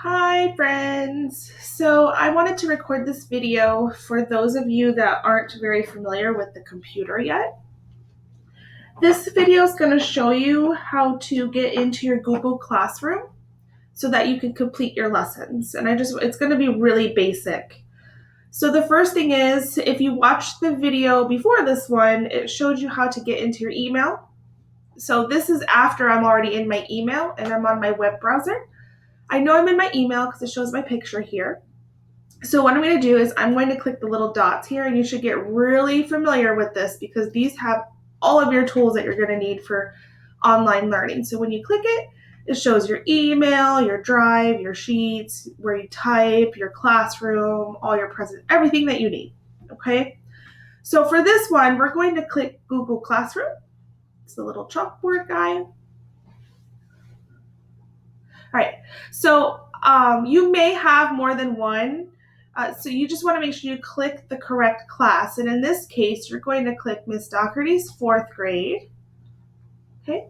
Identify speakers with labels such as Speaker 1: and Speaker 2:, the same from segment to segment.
Speaker 1: Hi friends! So I wanted to record this video for those of you that aren't very familiar with the computer yet. This video is going to show you how to get into your Google Classroom so that you can complete your lessons. And it's going to be really basic. So the first thing is, if you watched the video before this one, it showed you how to get into your email. So this is after I'm already in my email and I'm on my web browser. I know I'm in my email because it shows my picture here. So what I'm going to do is I'm going to click the little dots here, and you should get really familiar with this because these have all of your tools that you're going to need for online learning. So when you click it, it shows your email, your drive, your sheets, where you type, your classroom, all your present, everything that you need. Okay. So for this one, we're going to click Google Classroom. It's the little chalkboard guy. All right. So you may have more than one. So you just want to make sure you click the correct class. And in this case, you're going to click Miss Doherty's 4th grade. Okay.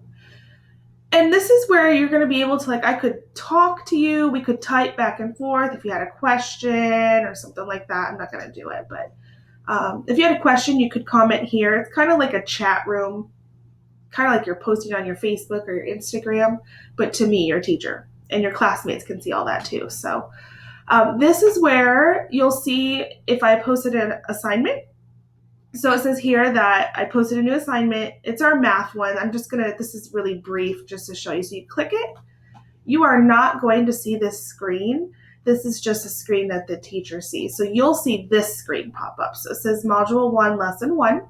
Speaker 1: And this is where you're going to be able to, I could talk to you. We could type back and forth if you had a question or something like that. I'm not going to do it, but if you had a question, you could comment here. It's kind of like a chat room, kind of like you're posting on your Facebook or your Instagram, but to me, your teacher, and your classmates can see all that too. So this is where you'll see if I posted an assignment. So it says here that I posted a new assignment. It's our math one. This is really brief just to show you. So you click it. You are not going to see this screen. This is just a screen that the teacher sees. So you'll see this screen pop up. So it says Module 1, Lesson 1.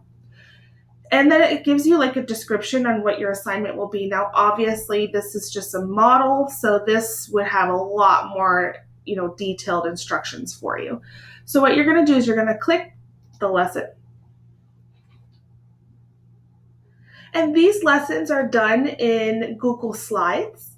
Speaker 1: And then it gives you a description on what your assignment will be. Now, obviously, this is just a model, so this would have a lot more detailed instructions for you. So what you're going to do is you're going to click the lesson. And these lessons are done in Google Slides.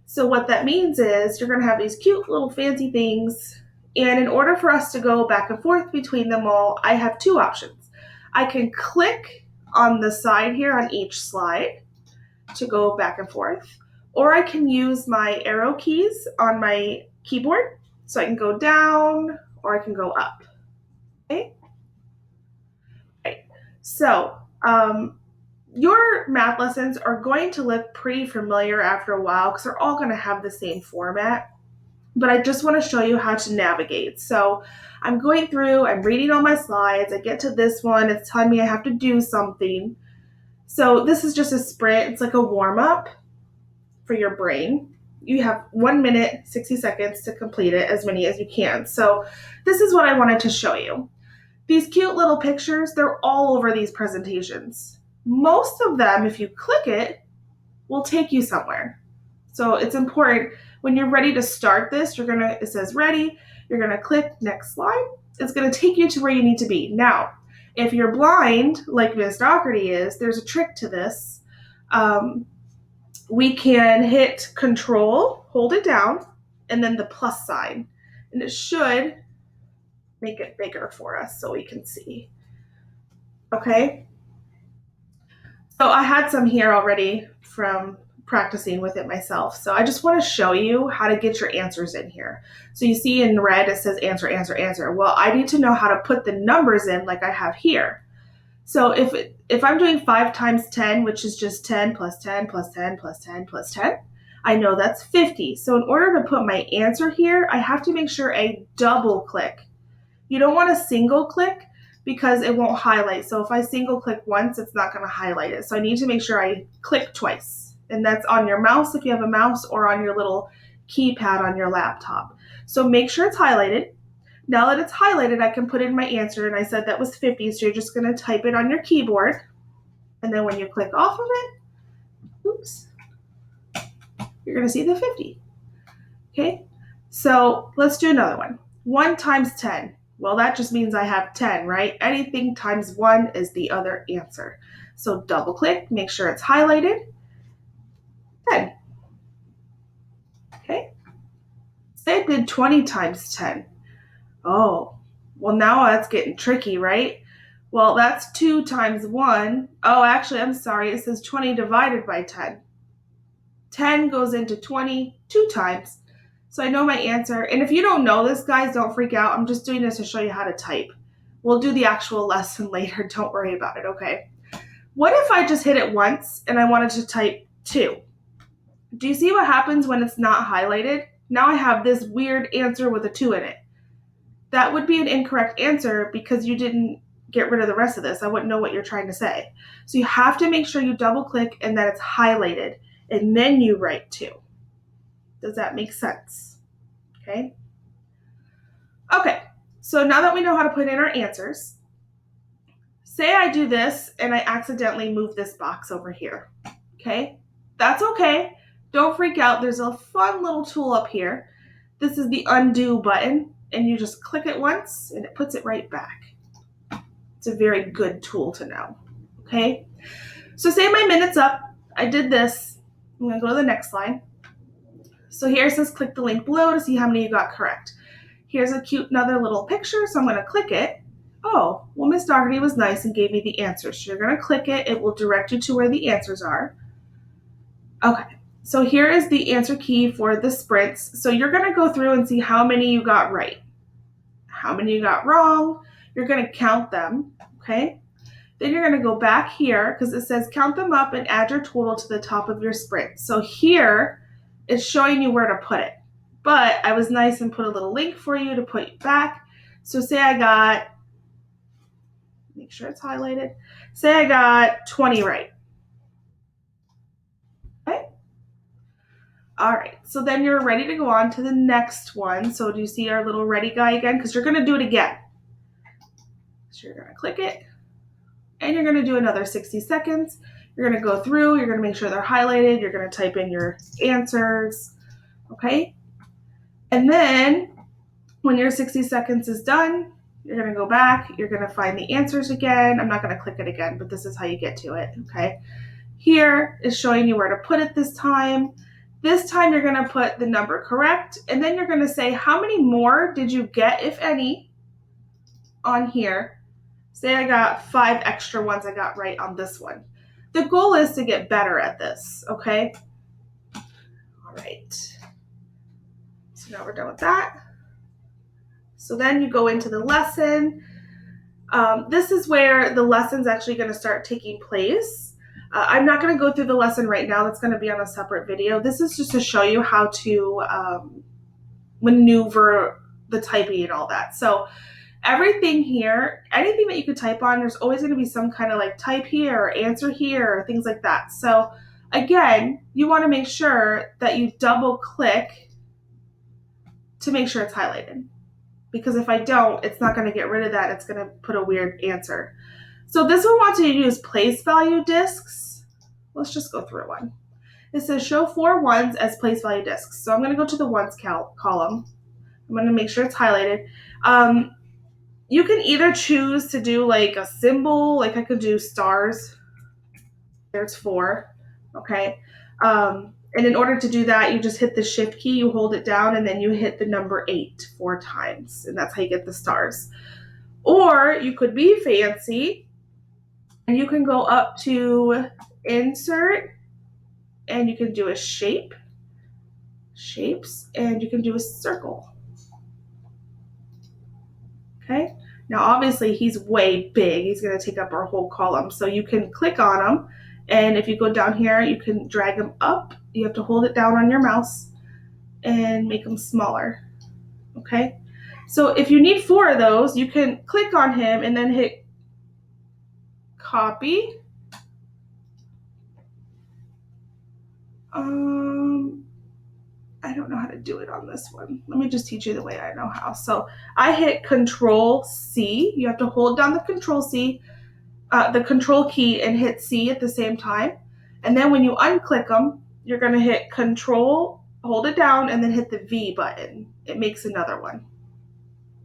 Speaker 1: So what that means is you're going to have these cute little fancy things. And in order for us to go back and forth between them all, I have two options. I can click on the side here on each slide to go back and forth, or I can use my arrow keys on my keyboard. So I can go down or I can go up. Okay. Right. So your math lessons are going to look pretty familiar after a while because they're all going to have the same format. But I just want to show you how to navigate. So I'm going through, I'm reading all my slides. I get to this one. It's telling me I have to do something. So this is just a sprint. It's like a warm up for your brain. You have 1 minute, 60 seconds to complete it, as many as you can. So this is what I wanted to show you. These cute little pictures, they're all over these presentations. Most of them, if you click it, will take you somewhere. So it's important when you're ready to start this, it says ready, you're gonna click next slide. It's gonna take you to where you need to be. Now, if you're blind, like Miss Doherty is, there's a trick to this. We can hit Control, hold it down, and then the plus sign. And it should make it bigger for us so we can see. Okay? So I had some here already from practicing with it myself. So I just want to show you how to get your answers in here. So you see in red, it says answer, answer, answer. Well, I need to know how to put the numbers in like I have here. So if I'm doing 5 times 10, which is just 10 plus 10 plus 10 plus 10 plus 10, I know that's 50. So in order to put my answer here, I have to make sure I double click. You don't want to single click because it won't highlight. So if I single click once, it's not going to highlight it. So I need to make sure I click twice. And that's on your mouse if you have a mouse, or on your little keypad on your laptop. So make sure it's highlighted. Now that it's highlighted, I can put in my answer, and I said that was 50, so you're just going to type it on your keyboard. And then when you click off of it, oops, you're going to see the 50. Okay, so let's do another one. 1 times 10. Well, that just means I have 10, right? Anything times 1 is the other answer. So double click, make sure it's highlighted. 10. Okay. Say I did 20 times 10. Oh, well, now that's getting tricky, right? Well, that's 2 times 1. Oh, actually, I'm sorry. It says 20 divided by 10. 10 goes into 20 2 times. So I know my answer. And if you don't know this, guys, don't freak out. I'm just doing this to show you how to type. We'll do the actual lesson later. Don't worry about it, okay? What if I just hit it once and I wanted to type 2? Do you see what happens when it's not highlighted? Now I have this weird answer with a 2 in it. That would be an incorrect answer because you didn't get rid of the rest of this. I wouldn't know what you're trying to say. So you have to make sure you double click and that it's highlighted, and then you write 2. Does that make sense? Okay. Okay, so now that we know how to put in our answers, say I do this and I accidentally move this box over here. Okay, that's okay. Don't freak out. There's a fun little tool up here. This is the undo button, and you just click it once and it puts it right back. It's a very good tool to know. Okay, so say my minute's up. I did this. I'm going to go to the next slide. So here it says click the link below to see how many you got correct. Here's a cute another little picture, so I'm going to click it. Oh, well, Miss Doherty was nice and gave me the answers. So you're going to click it. It will direct you to where the answers are. Okay, so here is the answer key for the sprints. So you're going to go through and see how many you got right, how many you got wrong. You're going to count them, okay? Then you're going to go back here because it says count them up and add your total to the top of your sprint. So here it's showing you where to put it. But I was nice and put a little link for you to put back. So say I got, make sure it's highlighted. Say I got 20 right. Okay. All right. So then you're ready to go on to the next one. So do you see our little ready guy again? Because you're going to do it again. So you're going to click it. And you're going to do another 60 seconds. You're going to go through. You're going to make sure they're highlighted. You're going to type in your answers. Okay. And then when your 60 seconds is done, you're going to go back. You're going to find the answers again. I'm not going to click it again, but this is how you get to it. Okay. Here is showing you where to put it this time. This time you're going to put the number correct. And then you're going to say how many more did you get, if any, on here. Say I got 5 extra ones I got right on this one. The goal is to get better at this, okay? All right. So now we're done with that. So then you go into the lesson. This is where the lesson's actually going to start taking place. I'm not going to go through the lesson right now. That's going to be on a separate video. This is just to show you how to maneuver the typing and all that. So everything here, anything that you could type on, there's always going to be some kind of like type here or answer here or things like that. So again, you want to make sure that you double click to make sure it's highlighted. Because if I don't, it's not going to get rid of that. It's going to put a weird answer. So this one wants you to use place value discs. Let's just go through one. It says show 4 ones as place value discs. So I'm going to go to the ones column. I'm going to make sure it's highlighted. You can either choose to do like a symbol, like I could do stars. There's 4, okay? And in order to do that, you just hit the shift key, you hold it down, and then you hit the number 8 4 times, and that's how you get the stars. Or you could be fancy, and you can go up to insert, and you can do a shapes, and you can do a circle. Okay? Now, obviously, he's way big. He's going to take up our whole column. So you can click on him, and if you go down here, you can drag him up. You have to hold it down on your mouse and make him smaller. Okay? So if you need 4 of those, you can click on him and then hit copy. I don't know how to do it on this one. Let me just teach you the way I know how. So I hit Control C. You have to hold down the Control C, the Control key, and hit C at the same time. And then when you unclick them, you're going to hit Control, hold it down, and then hit the V button. It makes another one.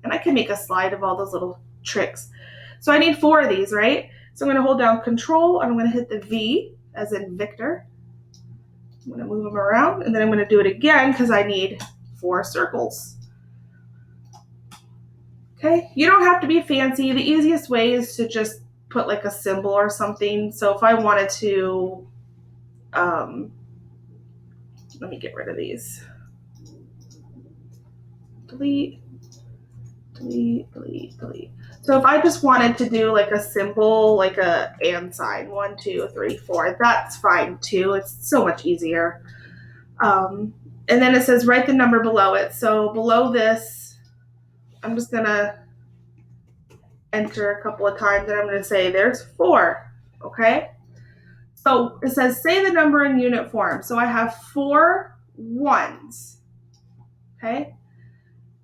Speaker 1: And I can make a slide of all those little tricks. So I need 4 of these, right? So I'm going to hold down Control, and I'm going to hit the V, as in Victor. I'm going to move them around, and then I'm going to do it again because I need 4 circles. Okay, you don't have to be fancy. The easiest way is to just put like a symbol or something. So if I wanted to, let me get rid of these. delete, delete, delete, delete. So if I just wanted to do like a simple, like a and sign, 1, 2, 3, 4, that's fine too. It's so much easier. And then it says write the number below it. So below this, I'm just gonna enter a couple of times and I'm gonna say there's 4, okay? So it says say the number in unit form. So I have 4 ones, okay?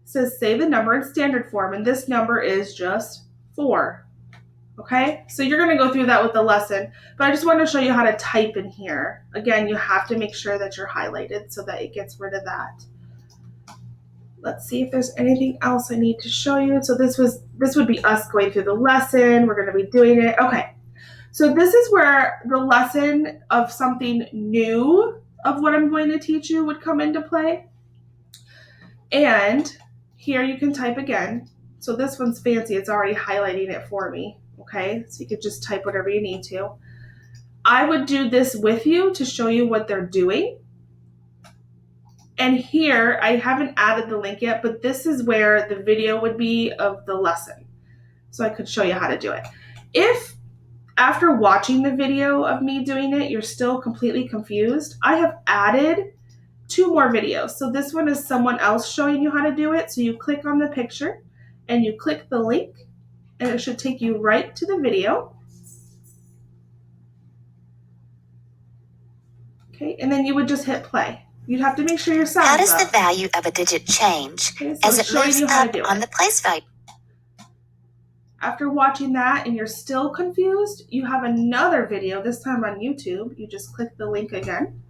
Speaker 1: It says say the number in standard form, and this number is just 4, okay? So you're gonna go through that with the lesson, but I just wanted to show you how to type in here. Again, you have to make sure that you're highlighted so that it gets rid of that. Let's see if there's anything else I need to show you. So this would be us going through the lesson. We're gonna be doing it, okay. So this is where the lesson of something new of what I'm going to teach you would come into play. And here you can type again. So this one's fancy. It's already highlighting it for me, okay? So you could just type whatever you need to. I would do this with you to show you what they're doing. And here, I haven't added the link yet, but this is where the video would be of the lesson. So I could show you how to do it. If after watching the video of me doing it, you're still completely confused, I have added 2 more videos. So this one is someone else showing you how to do it. So you click on the picture and you click the link and it should take you right to the video. Okay, and then you would just hit play. You'd have to make sure your sound.
Speaker 2: How does the value of a digit change as it moves up on the place value?
Speaker 1: After watching that and you're still confused, you have another video, this time on YouTube. You just click the link again,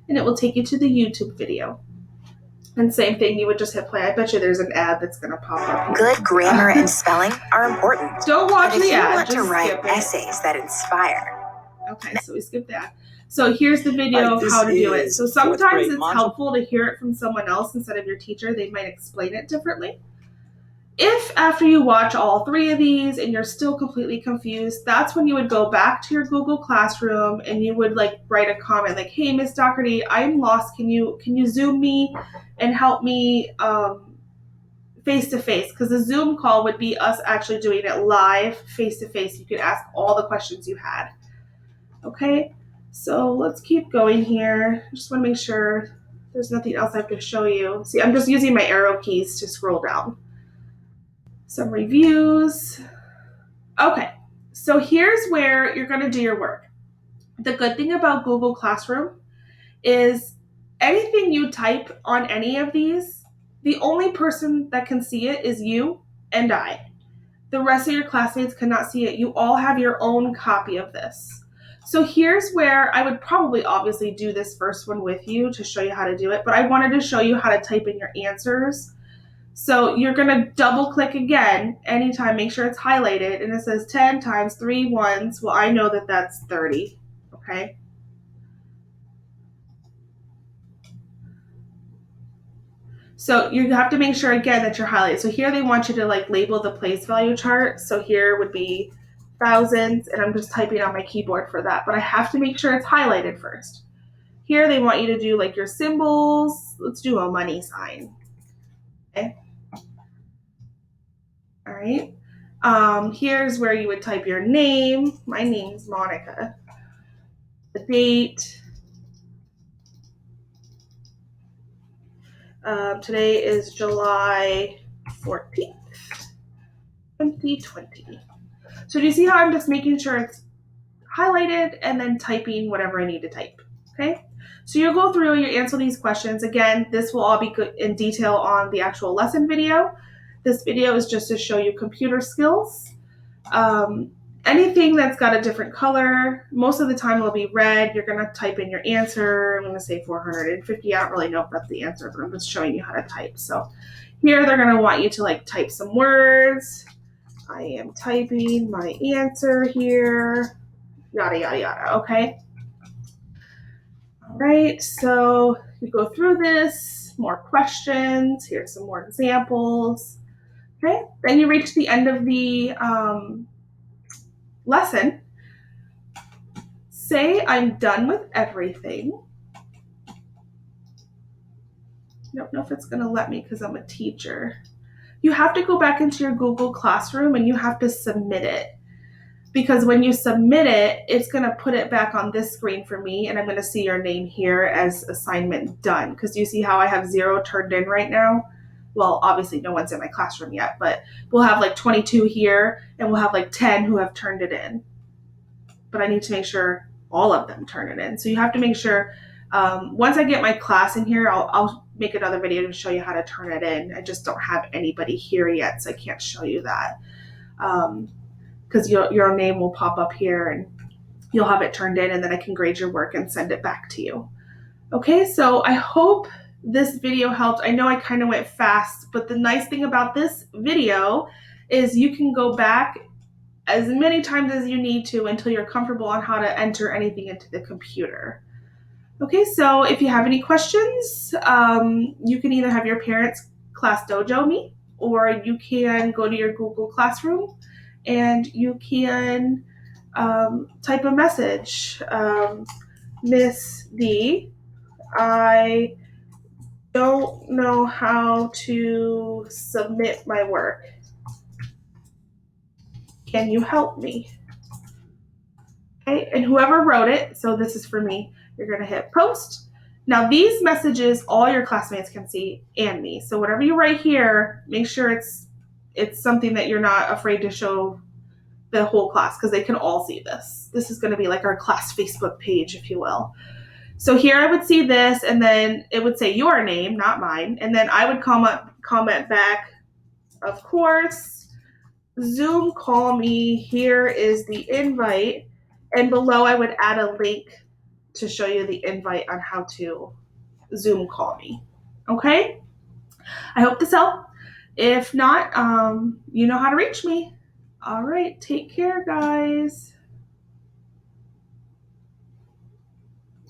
Speaker 1: and it will take you to the YouTube video. And same thing, you would just hit play. I bet you there's an ad that's going to pop up.
Speaker 2: Good grammar and spelling are important.
Speaker 1: Don't watch the ad.
Speaker 2: But if you want to write essays that inspire.
Speaker 1: Okay, so we skipped that. So here's the video of how to do it. So sometimes it's helpful to hear it from someone else instead of your teacher. They might explain it differently. If after you watch all 3 of these and you're still completely confused, that's when you would go back to your Google Classroom and you would like write a comment like, hey, Miss Doherty, I'm lost. Can you Zoom me and help me face-to-face? Because the Zoom call would be us actually doing it live face-to-face. You could ask all the questions you had. Okay, so let's keep going here. I just want to make sure there's nothing else I have to show you. See, I'm just using my arrow keys to scroll down. Some reviews. Okay, so here's where you're going to do your work. The good thing about Google Classroom is anything you type on any of these, the only person that can see it is you and I. The rest of your classmates cannot see it. You all have your own copy of this. So here's where I would probably obviously do this first one with you to show you how to do it, but I wanted to show you how to type in your answers. So you're going to double click again anytime, make sure it's highlighted, and it says 10 times 3 ones. Well, I know that that's 30, okay? So you have to make sure again that you're highlighted. So here they want you to like label the place value chart. So here would be thousands, and I'm just typing on my keyboard for that, but I have to make sure it's highlighted first. Here they want you to do like your symbols. Let's do a money sign. Okay. All right. Here's where you would type your name. My name's Monica. The date. Today is July 14th, 2020. So do you see how I'm just making sure it's highlighted and then typing whatever I need to type? Okay. So you'll go through, you answer these questions. Again, this will all be good in detail on the actual lesson video. This video is just to show you computer skills. Anything that's got a different color, most of the time it'll be red. You're going to type in your answer. I'm going to say 450. I don't really know if that's the answer, but I'm just showing you how to type. So here they're going to want you to like type some words. I am typing my answer here. Yada, yada, yada. Okay. All right, so you go through this, more questions, here's some more examples. Okay, then you reach the end of the lesson. Say I'm done with everything. I don't know if it's going to let me because I'm a teacher. You have to go back into your Google Classroom and you have to submit it. Because when you submit it, it's going to put it back on this screen for me, and I'm going to see your name here as assignment done. Because you see how I have 0 turned in right now? Well, obviously no one's in my classroom yet, but we'll have like 22 here, and we'll have like 10 who have turned it in. But I need to make sure all of them turn it in. So you have to make sure, once I get my class in here, I'll make another video to show you how to turn it in. I just don't have anybody here yet, so I can't show you that. Because your name will pop up here and you'll have it turned in, and then I can grade your work and send it back to you. Okay, so I hope this video helped. I know I kind of went fast, but the nice thing about this video is you can go back as many times as you need to until you're comfortable on how to enter anything into the computer. Okay, so if you have any questions, you can either have your parents Class Dojo me, or you can go to your Google Classroom and you can type a message. Miss D, I don't know how to submit my work. Can you help me? Okay, and whoever wrote it, so this is for me, you're going to hit post. Now these messages all your classmates can see and me. So whatever you write here, make sure it's something that you're not afraid to show the whole class, because they can all see this. This is going to be like our class Facebook page, if you will. So here I would see this, and then it would say your name, not mine, and then I would comment back, of course, Zoom call me, here is the invite, and below I would add a link to show you the invite on how to Zoom call me. Okay? I hope this helped. If not, you know how to reach me. All right, take care, guys.